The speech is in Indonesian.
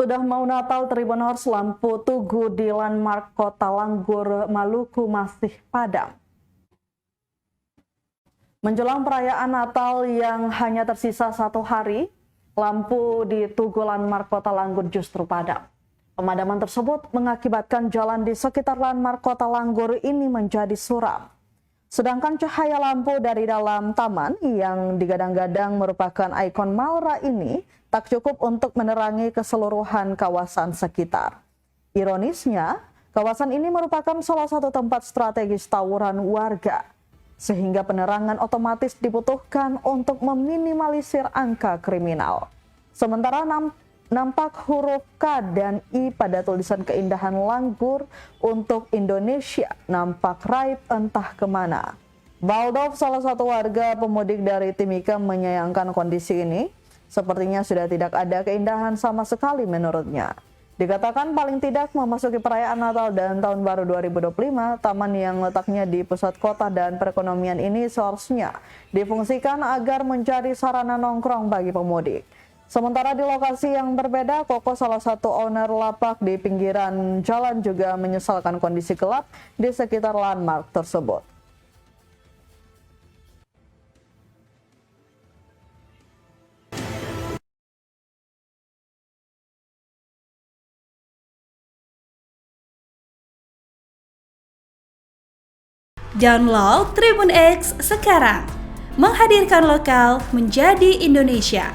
Sudah mau Natal, Tribuners, lampu tugu di landmark Kota Langgur, Maluku masih padam. Menjelang perayaan Natal yang hanya tersisa 1 hari, lampu di tugu landmark Kota Langgur justru padam. Pemadaman tersebut mengakibatkan jalan di sekitar landmark Kota Langgur ini menjadi suram. Sedangkan cahaya lampu dari dalam taman yang digadang-gadang merupakan ikon Malra ini tak cukup untuk menerangi keseluruhan kawasan sekitar. Ironisnya, kawasan ini merupakan salah satu tempat strategis tawuran warga, sehingga penerangan otomatis dibutuhkan untuk meminimalisir angka kriminal. Sementara nampak huruf K dan I pada tulisan keindahan Langgur untuk Indonesia nampak raib entah kemana. Baldov, salah satu warga pemudik dari Timika, menyayangkan kondisi ini. Sepertinya sudah tidak ada keindahan sama sekali menurutnya. Dikatakan paling tidak memasuki perayaan Natal dan Tahun Baru 2025, taman yang letaknya di pusat kota dan perekonomian ini seharusnya difungsikan agar menjadi sarana nongkrong bagi pemudik. Sementara di lokasi yang berbeda, Koko, salah satu owner lapak di pinggiran jalan, juga menyesalkan kondisi gelap di sekitar landmark tersebut. Download Tribun X sekarang, menghadirkan lokal menjadi Indonesia.